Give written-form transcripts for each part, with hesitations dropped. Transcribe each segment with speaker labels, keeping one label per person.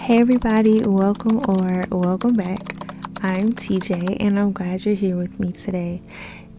Speaker 1: Hey everybody, welcome back. I'm TJ and I'm glad you're here with me today.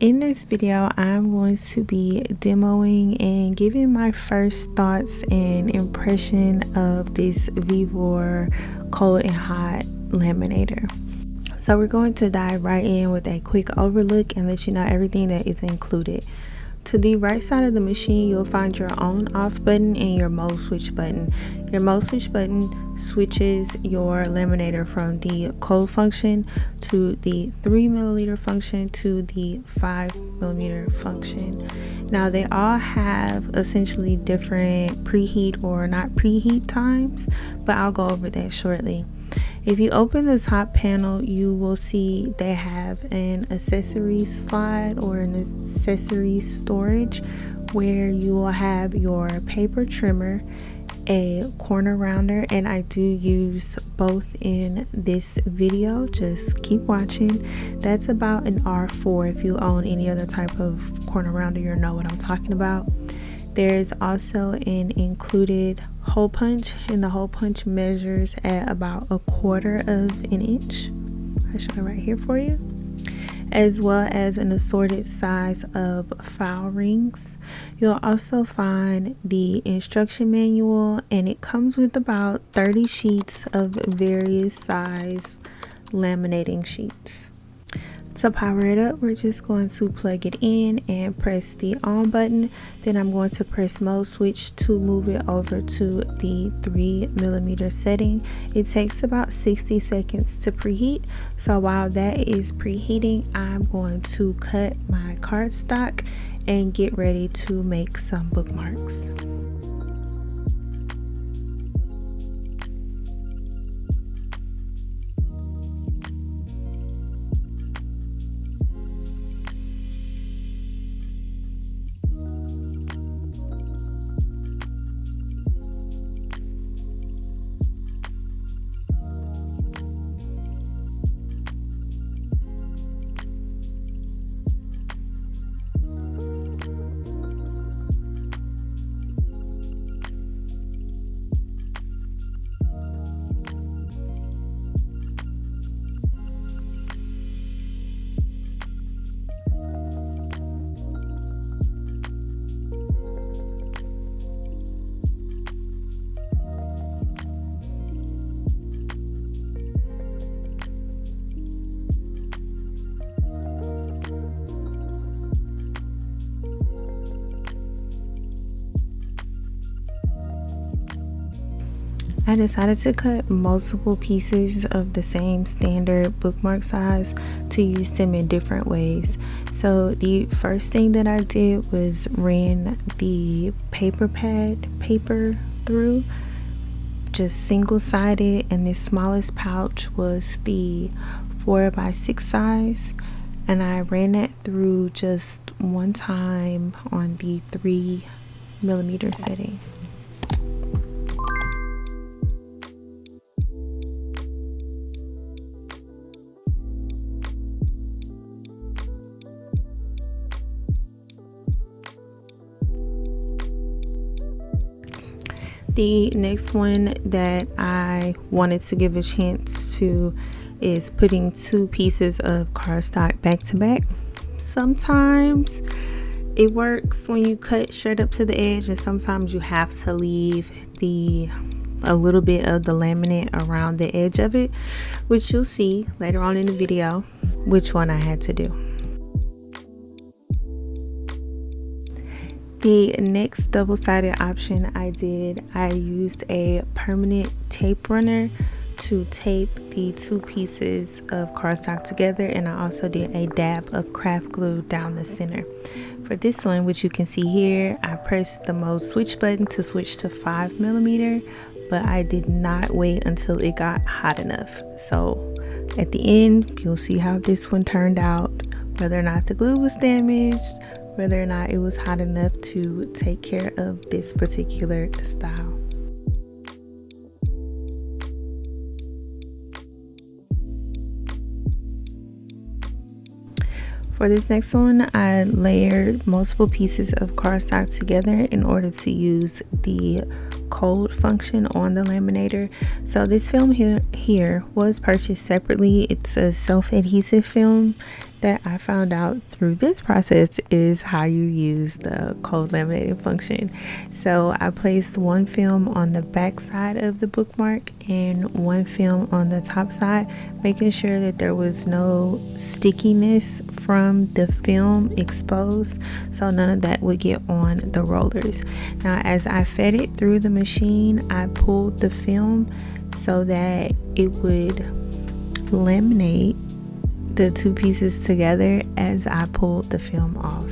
Speaker 1: In this video, I'm going to be demoing and giving my first thoughts and impression of this Vevor cold and hot laminator. So we're going to dive right in with a quick overlook and let you know everything that is included. To the right side of the machine, you'll find your on off button and your mode switch button. Your mode switch button switches your laminator from the cold function to the 3ml function to the 5mm function. Now they all have essentially different preheat or not preheat times, but I'll go over that shortly. If you open the top panel, you will see they have an accessory slide or an accessory storage where you will have your paper trimmer, a corner rounder, and I do use both in this video. Just keep watching. That's about an R4. If you own any other type of corner rounder, you'll know what I'm talking about. There's also an included hole punch, and the hole punch measures at about 1/4 of an inch. I show it right here for you, as well as an assorted size of file rings. You'll also find the instruction manual, and it comes with about 30 sheets of various size laminating sheets. To power it up, we're just going to plug it in and press the on button. Then I'm going to press mode switch to move it over to the 3mm setting. It takes about 60 seconds to preheat. So while that is preheating, I'm going to cut my cardstock and get ready to make some bookmarks. I decided to cut multiple pieces of the same standard bookmark size to use them in different ways. So the first thing that I did was ran the paper through, just single-sided, and the smallest pouch was the 4x6 size, and I ran that through just one time on the 3mm setting. The next one that I wanted to give a chance to is putting two pieces of cardstock back to back. Sometimes it works when you cut straight up to the edge, and sometimes you have to leave a little bit of the laminate around the edge of it, which you'll see later on in the video which one I had to do. The next double-sided option I used a permanent tape runner to tape the two pieces of cardstock together, and I also did a dab of craft glue down the center. For this one, which you can see here, I pressed the mode switch button to switch to 5mm, but I did not wait until it got hot enough. So at the end, you'll see how this one turned out, whether or not the glue was damaged, whether or not it was hot enough to take care of this particular style. For this next one, I layered multiple pieces of cardstock together in order to use the cold function on the laminator. So this film here was purchased separately. It's a self-adhesive film that I found out through this process is how you use the cold laminating function. So I placed one film on the back side of the bookmark and one film on the top side, making sure that there was no stickiness from the film exposed, so none of that would get on the rollers. Now as I fed it through the machine, I pulled the film so that it would laminate the two pieces together as I pulled the film off.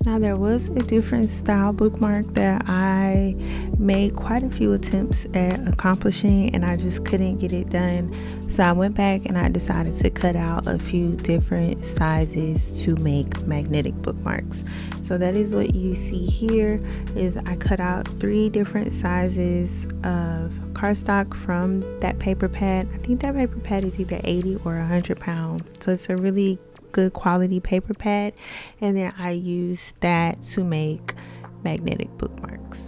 Speaker 1: Now there was a different style bookmark that I made quite a few attempts at accomplishing and I just couldn't get it done. So I went back and I decided to cut out a few different sizes to make magnetic bookmarks. So that is what you see here is I cut out 3 different sizes of cardstock from that paper pad. I think that paper pad is either 80 or 100 pounds. So it's a really good quality paper pad, and then I use that to make magnetic bookmarks.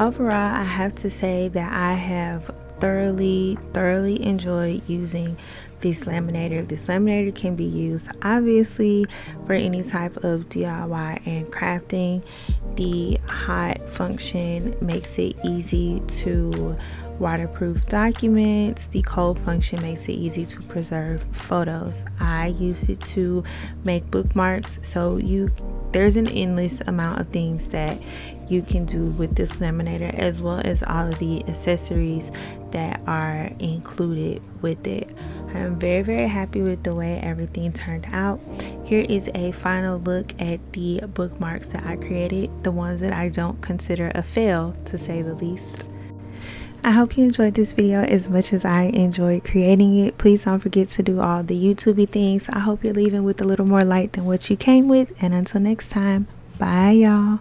Speaker 1: overall, I have to say that I have thoroughly enjoyed using this laminator. This laminator can be used obviously for any type of DIY and crafting. The hot function makes it easy to waterproof documents. The cold function makes it easy to preserve photos. I use it to make bookmarks, so there's an endless amount of things that you can do with this laminator, as well as all of the accessories that are included with it. I'm very happy with the way everything turned out. Here is a final look at the bookmarks that I created, the ones that I don't consider a fail, to say the least. I hope you enjoyed this video as much as I enjoyed creating it. Please don't forget to do all the YouTubey things. I hope you're leaving with a little more light than what you came with. And until next time, bye y'all.